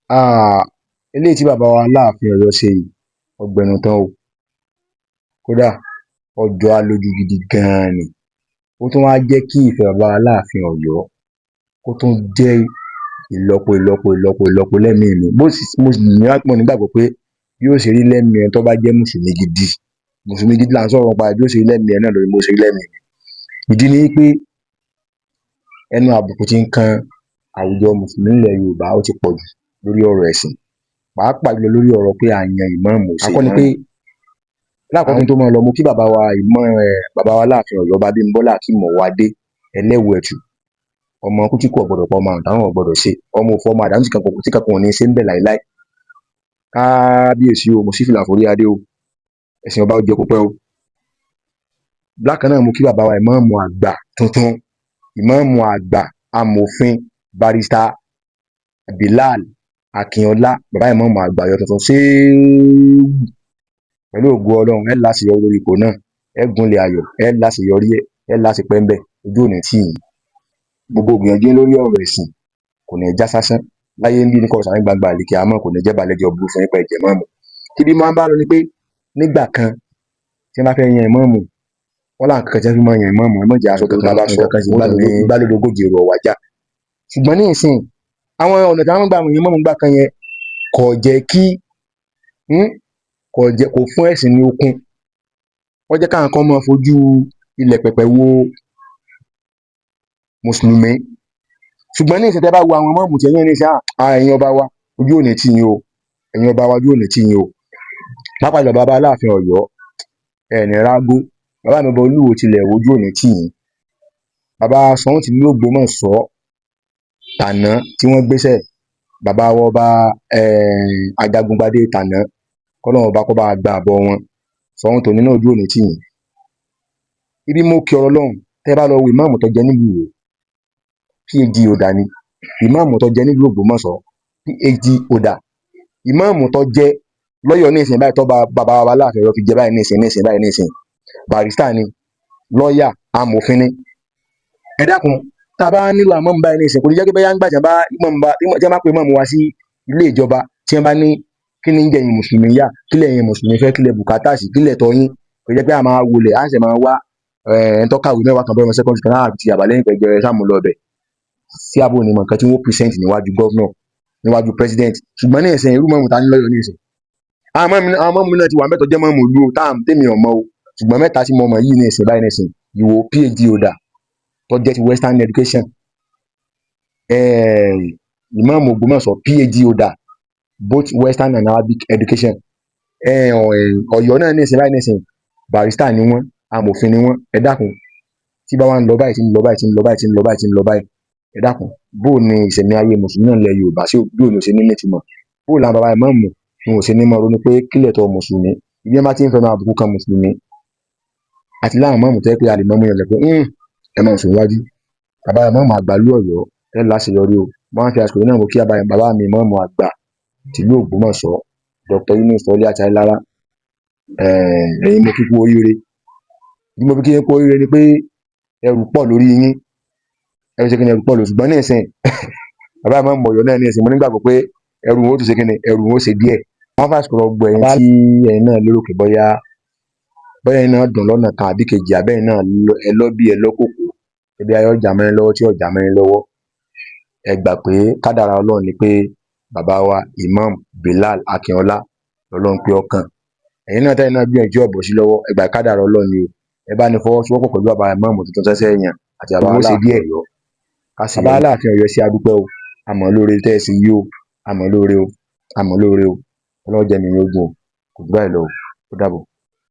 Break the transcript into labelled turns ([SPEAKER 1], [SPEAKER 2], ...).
[SPEAKER 1] Eléyìí tí bàbá wa Aláàfin Ọ̀yọ́ ṣe yìí ọgbẹnu tán o, kódà ọjọ́ á lójú gidi gan ni. Ó tún wá jẹ́ kí ìfẹ́ bàbá wa Aláàfin Ọ̀yọ́ kó tún jẹ́ ìlọ́po lẹ́mìí mi. Mo nígbàgbọ́ pé yóò ṣe rí lẹ́mìí ẹni tó bá jẹ́ mùsùlùmí gidi. Mùsùlùmí gidi là ń sọ̀rọ̀ nípa rẹ̀, bí ó ṣe rí lẹ́mìí ẹ náà lórí bó ṣe rí lẹ́mìí mi. Ìdí ni pé ẹnu àbùkù tí ń kan àwùjọ mùsùlùmí nílẹ̀ Yorùbá ó ti pọ̀ jù lórí ọ̀rọ̀ ẹ̀sìn, pàápàá jùlọ lórí ọ̀rọ̀ pé à ń yan ìmáàmù. Àkọ́kọ́ ni pé lákọ̀ọ́kọ́ kí n tó máa lọ, mo kí bàbá wa Aláàfin Ọ̀yọ́ Ọba Abímbọ́lá Akeem Ọwọ́adé Ẹlẹ́wùẹ̀tù. Ọmọ kútíkù ò gbọdọ̀ pa ọmọ àdàrùn ò gbọdọ̀ ṣe, ọmọ òfò ọmọ àdàrùn tí kankan ò ní ṣe ń bẹ̀ láíláí. Kábíyèsí o, mo sí fìlà forí adé o, ẹ̀sìn ọba ó jẹ kó pẹ́ o. Bákan náà mo kí bàbá wa ìmáàmù àgbà tuntun, ìmáàmù àgbà amòfin Barrister Bilal Akínọlá, bàbá ìmáàmù àgbà Ọ̀yọ́ tuntun ṣéwù. Pẹ̀lú ògo Ọlọ́run ẹ láṣeyọrí lórí ipò náà, ẹ gúnlẹ̀ ayọ̀, ẹ láṣeyọrí, ẹ láṣepẹ́ ńbẹ̀, ojú ò ní tì yín. Gbogbo ìgbìyànjú lórí ọ̀rọ̀ ẹ̀sìn kò ní já sásán láyé ń bí ní kọ̀ọ̀sán ní gbangba àlìkìyámọ̀, kò ní jẹ́ ìbàlẹ́jọ́ burú fún yín pé ẹ jẹ́ ìmáàmù. Tí bí máa ń bá lọ ni pé nígbà kan tí wọ́n bá fẹ́ yan ìmáàmù, wọ́n láwọn kankan tí wọ́n fi máa yan ìmáàmù, ẹ má jẹ́ aṣọ kankan bá sọ ìgbàlódógójì èrò ọ̀wájà. Ṣùgbọ́n ní ìsìn àwọn ọ̀nà tí wọ́n gbà yan ìmáàmù gbà kan yẹn kò fún ẹ̀sìn ní okun. Wọ́n jẹ́ káwọn kan máa fojú ilẹ̀ pẹ̀pẹ̀ wo mùsùlùmí. Ṣùgbọ́n ní ìsìn tẹ́ bá wo àwọn ìmáàmù tí ẹ̀yin ní ìsìn, ẹ̀yin ọba wa ojú ò ní tì yín o, ẹ̀yin ọba wa ojú ò ní tì yín o. Pàápàá jùlọ bàbá Aláàfin Ọ̀yọ́ ẹ̀ ní rágó, bàbá mi Ọba Olúwo tilẹ̀ ojú ò ní tì yín. Bàbá Ṣọ̀ún ti ní Ògbómọ̀ṣọ́ tàná tí wọ́n gbéṣẹ́, bàbá wa Ọba Ajagungbadé tàná, kọ́lọ́run ọba kó bá gba àbọ̀ wọn. Ṣọ̀ún tòní náà ojú ò ní tì yín. Ibi mo kí ọ̀rọ̀ Ọlọ́run tẹ́ bá lọ wo ìmáàmù tó jẹ nílùú Ìwó, PhD holder ni. Ìmáàmù tó jẹ nílùú Ògbómọ̀ṣọ́, PhD holder. Ìmáàmù tó jẹ lọ́yọ̀ ní ìsìn báyìí tó bàbá wa Aláàfin Ọ̀yọ́ fi jẹ báyìí ní ìsìn barrister ni, lọ́yà, amòfin ni. Ẹ dákun, tá a bá nílò àmọ́ báyìí ní ìsìn, kò ní jẹ́ pé bẹ́ẹ̀ ń gbà tí wọ́n bá pè ìmáàmù wá sí ilé ìjọba, tí wọ́n bá ní kí ni ń jẹ ẹ̀yin mùsùlùmí yá, kílẹ̀ ẹ̀yin mùsùlùmí fẹ́, kílẹ̀ bùkátà sí, kílẹ̀ tọ́ yín. Kò jẹ́ pé a máa wọlé, a sì máa wá ẹni tó kàwé mẹ́wàá kan bọ́ ọmọ secondary kan láti àbálẹ́yìn pẹ̀jọ ẹ̀ sáà mú lọ bẹ̀ sí àbò onímọ̀ nǹkan tí wọ́n present níwájú governor, níwájú president. Ṣùgbọ́n ní ìsìn irú mọ̀mù ta ní lọ́yọ̀ ní ìsìn. Àwọn mọ̀mù náà ti wà mẹ́tọ̀ jẹ́ mọ̀mù ìlú o, tèmi ọmọ o. Ṣùgbọ́n mẹ́ta tí mo mọ̀ yìí ní ìsìn báyìí ní ìsìn, Ìwó PhD holder tó jẹ́ ti Western education, ìmáàmù Ògbómọ̀ṣọ́ PhD holder both Western and Arabic education. Ọ̀yọ́ náà ní ìsìn báyìí ní ìsìn barrister ni wọ́n, amòfin ni wọ́n. Ẹ dákun, tí bá wá ń lọ báyìí, tí ń lọ báyìí, ẹ dákun, bó ni ìṣẹ̀mí ayé mùsùlùmí náà lẹ̀ Yorùbá sí bí òun ò ṣe ní nítumọ̀? Bó làwọn bàbá ìmáàmù ni wọn ò ṣe ní mọ́ ronú pé kílẹ̀ tọ́ mùsùlùmí? Ibi wọn bá ti ń fẹnu àbùkù kan mùsùlùmí àti láwọn ìmáàmù tó yẹ pé a lè mọ́mú yẹn lẹ̀ pé ẹ máa sùn wájú. Bàbá ìmáàmù àgbà ìlú Ọ̀yọ́ ẹ láṣeyọrí o. Wọ́n á fi àsìkò náà mo kí bàbá mi ìmáàmù àgbà tìlú Ògbómọ̀ṣọ́ Dr. Yunus Fọlíàtì Ayélára, ẹ̀yin mo kí kú oríire. Bí mo fi kí yín kú oríire ni pé ẹrù pọ̀ lórí yín, ẹrù ṣe kí ni ẹrù pọ̀ lórí, ṣùgbọ́n ní ìsìn bàbá ìmáàmù Ọ̀yọ́ náà ní ìsìn mo nígbàgbọ́ pé ẹrù wọn ó tún ṣe kí ni ẹrù wọn ó ṣe díẹ̀. Wọ́n fà àsìkò gbọ́ ẹ̀yin tí ẹ̀yin náà lérò pé bóyá ẹ̀yin náà dùn lọ́nà kan àbí kejì, àbẹ́yìn náà ẹ lọ́ bí ẹ lọ́kòkò, ẹbí ayé ọjà mẹ́rin lọ́wọ́ tí ọjà mẹ́rin lọ́wọ́. Ẹ gbà pé kádàrá Ọlọ́run ni pé bàbá wa Imam Bilal Akínọlá lọ́lọ́run pé ọkàn. Ẹ̀yin náà tẹ́yin náà gbìyànjú ọ̀bọ̀ sí lọ́wọ́, ẹ gbà kádàrá Ọlọ́run ni o. Ẹ bá ní fọwọ́sowọ́pọ̀ pẹ̀lú bàbá ìmáàmù tuntun sẹ́sẹ́ èèyàn àti bàbá Aláàfin Ọ̀yọ́. Bàbá Aláàfin Ọ̀yọ́ sí adúpẹ́ o, àmọ́ lóore tẹ́ ẹ sí yí o, àmọ́ lóore o, Ọlọ́run jẹ́ mi ní ogun o, kò jù báyìí lọ o, ó dàbọ̀.